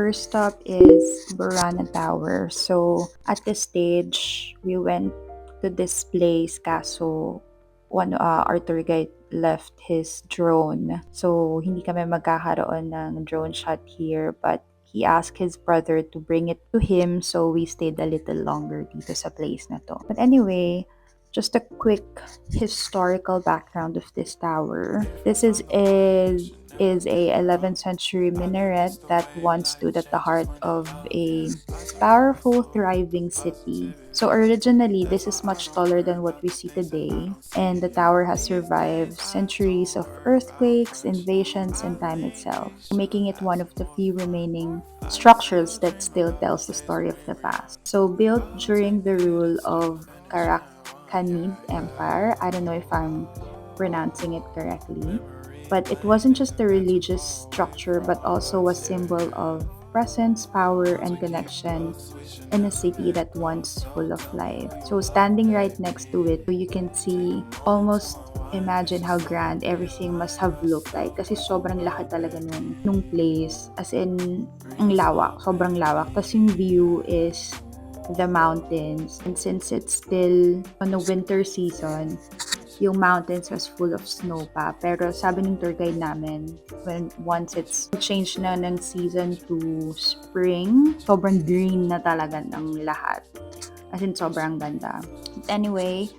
first stop is Burana Tower. So at this stage, we went to this place kaso our tour guide left his drone. So hindi kami magkakaroon ng drone shot here, but he asked his brother to bring it to him, so we stayed a little longer dito sa place na to. But anyway, just a quick historical background of this tower. This is a 11th century minaret that once stood at the heart of a powerful, thriving city. So originally, this is much taller than what we see today, and the tower has survived centuries of earthquakes, invasions, and time itself, making it one of the few remaining structures that still tells the story of the past. So built during the rule of Karakanid Empire, I don't know if I'm pronouncing it correctly, but it wasn't just a religious structure but also a symbol of presence, power, and connection in a city that once full of life. So standing right next to it, you can see, almost imagine how grand everything must have looked like kasi sobrang laki talaga nung place, as in ang lawak, sobrang lawak. Tapos yung view is the mountains, and since it's still on the winter season, yung mountains was full of snow pa. Pero sabi ng tour guide namin, once it's changed na ng season to spring, sobrang green na talaga ng lahat. As in, sobrang ganda. But anyway,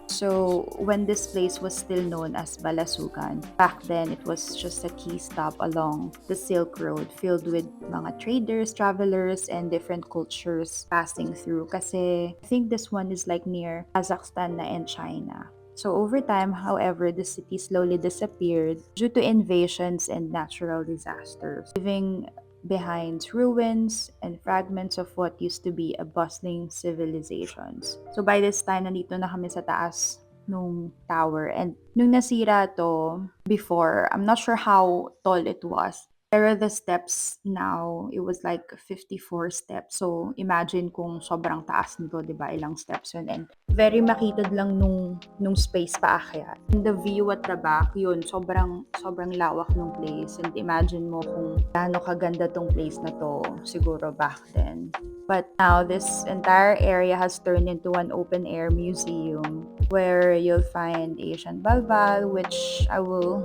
so when this place was still known as Balasukan, back then it was just a key stop along the Silk Road, filled with mga traders, travelers, and different cultures passing through. Kasi I think this one is like near Kazakhstan na and China. So over time, however, the city slowly disappeared due to invasions and natural disasters, leaving behind ruins and fragments of what used to be a bustling civilizations. So by this time, nandito na kami sa taas nung tower. And nung nasira to before, I'm not sure how tall it was. Pero the steps now, it was like 54 steps. So imagine kung sobrang taas nito, di ba? Ilang steps yun. And very makitid lang nung space paakyat. And the view at the back, yun, sobrang lawak ng place. And imagine mo kung gaano kaganda tong place na to, siguro back then. But now, this entire area has turned into an open-air museum where you'll find Asian balbal, which I will...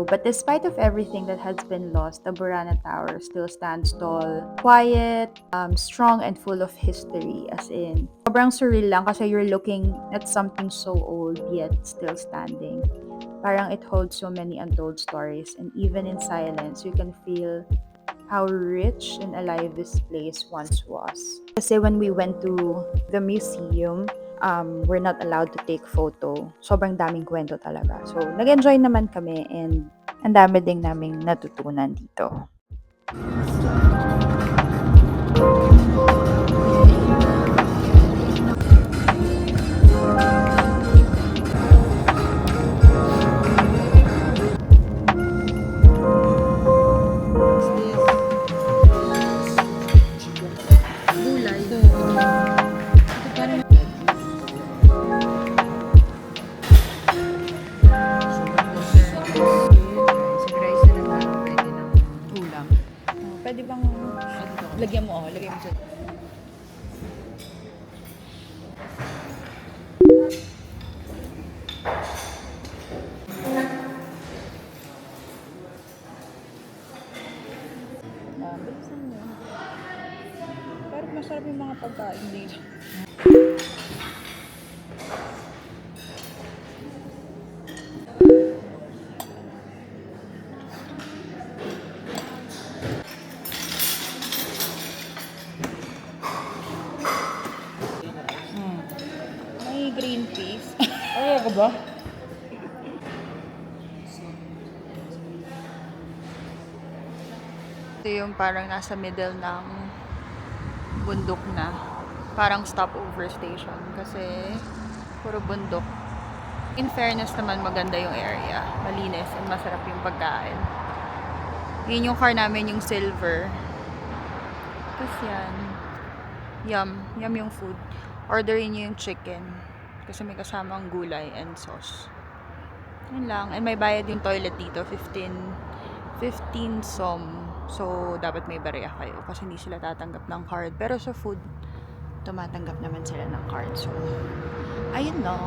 But despite of everything that has been lost, the Burana Tower still stands tall, quiet, strong, and full of history. As in, sobrang surreal lang kasi you're looking at something so old yet still standing. Parang it holds so many untold stories, and even in silence, you can feel how rich and alive this place once was. Kasi when we went to the museum, we're not allowed to take photo. Sobrang daming kwento talaga. So, nag-enjoy naman kami, and ang dami ding naming natutunan dito. Pwede bang lagyan mo siya. Bilisan mo. Parang masarap yung mga pagkain dito. Green peas. Ayaw ko ba? Ito yung parang nasa middle ng bundok na. Parang stopover station. Kasi puro bundok. In fairness naman, maganda yung area. Malinis and masarap yung pagkain. Yun yung car namin, yung silver. Tapos yan. Yum. Yum yung food. Orderin nyo yung chicken. Kasi may kasamang gulay and sauce. Yun lang. And may bayad yung toilet dito. 15 som. So, dapat may barya kayo kasi hindi sila tatanggap ng card. Pero sa food, tumatanggap naman sila ng card. So, ayun lang.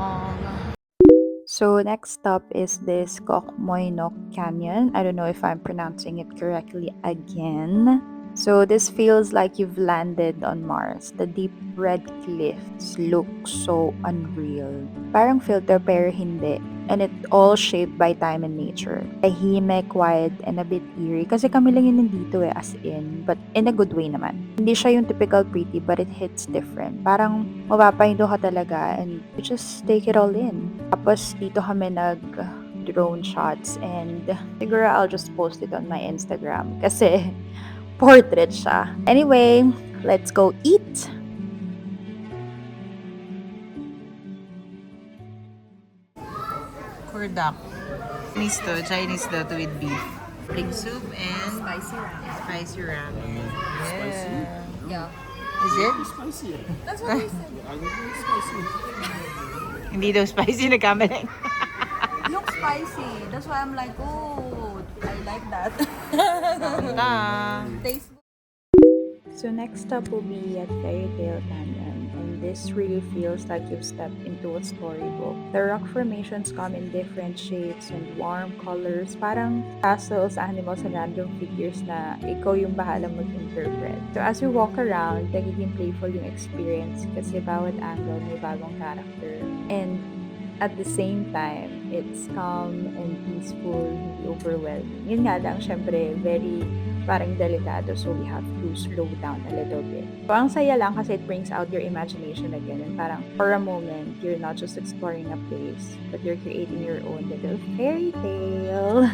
So, next stop is this Kok Moynok Canyon. I don't know if I'm pronouncing it correctly again. So, this feels like you've landed on Mars. The deep red cliffs look so unreal. Parang filter pero hindi. And it all shaped by time and nature. Tahimik, quiet, and a bit eerie. Kasi kami lang yun nandito as in. But in a good way naman. Hindi siya yung typical pretty, but it hits different. Parang mapapahinto ka talaga and you just take it all in. Tapos dito kami drone shots and siguro I'll just post it on my Instagram kasi portrait siya. Anyway, let's go eat! Kurdak. Chinese to with beef. Pig soup and spicy ramen. Yeah. Is it? Spicy. That's what he said. Spicy. Hindi daw spicy, nagkamali. Looks spicy. That's why I'm like, oh, I like that. Taste. So next stop will be at Fairy Tale Canyon, and this really feels like you've stepped into a storybook. The rock formations come in different shapes and warm colors, parang castles, animals, and random figures na ikaw yung bahala mag-interpret. So as you walk around, nagiging playful yung experience kasi bawat angle may bagong character. And at the same time, it's calm and peaceful, hindi overwhelming. Yun nga lang, syempre, very parang delikado, so we have to slow down a little bit. So, ang saya lang kasi it brings out your imagination again. And parang, for a moment, you're not just exploring a place, but you're creating your own little fairy tale.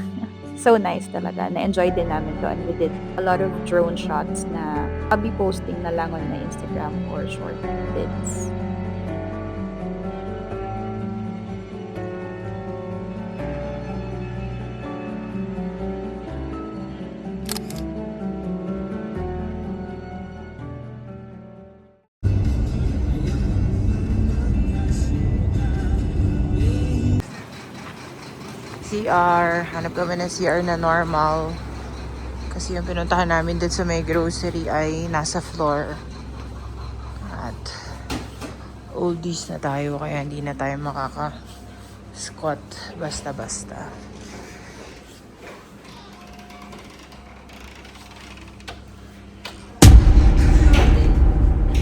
So nice talaga. Na-enjoy din namin to and we did a lot of drone shots na I'll be posting na lang on my Instagram or short bits. CR. Hanap kami ng CR na normal. Kasi yung pinuntahan namin dun sa may grocery ay nasa floor. At oldies na tayo kaya hindi na tayo makaka-squat basta-basta.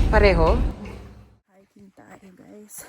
Pareho? Hiking tayo, guys.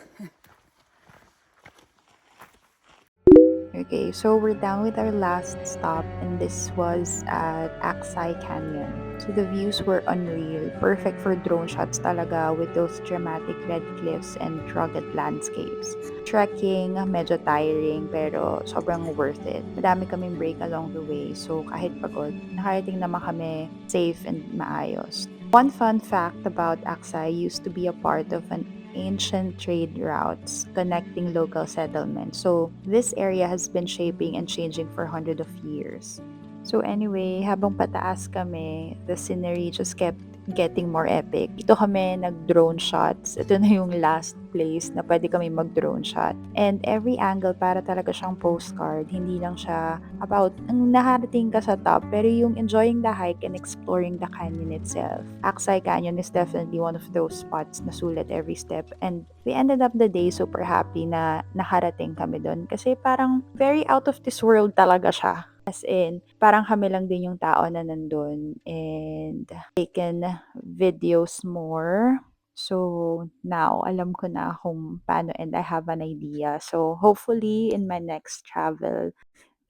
Okay, so we're done with our last stop and this was at Aksai Canyon. So the views were unreal, perfect for drone shots talaga with those dramatic red cliffs and rugged landscapes. Trekking, medyo tiring pero sobrang worth it. Madami kaming break along the way, so kahit pagod, nakarating naman kami safe and maayos. One fun fact about Aksai used to be a part of an ancient trade routes connecting local settlements. So this area has been shaping and changing for hundreds of years. So anyway, habang pataas kami, the scenery just kept getting more epic. Ito kami nag-drone shots. Ito na yung last place na pwede kami mag-drone shot. And every angle para talaga siyang postcard. Hindi lang siya about nakarating ka sa top, pero yung enjoying the hike and exploring the canyon itself. Aksai Canyon is definitely one of those spots na sulit every step. And we ended up the day super happy na nakarating kami doon. Kasi parang very out of this world talaga siya. As in, parang kami lang din yung tao na nandun and taken videos more. So, now, alam ko na kung paano and I have an idea. So, hopefully, in my next travel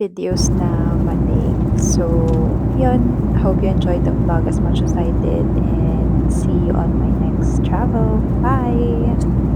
videos na matik. So, yun. I hope you enjoyed the vlog as much as I did and see you on my next travel. Bye!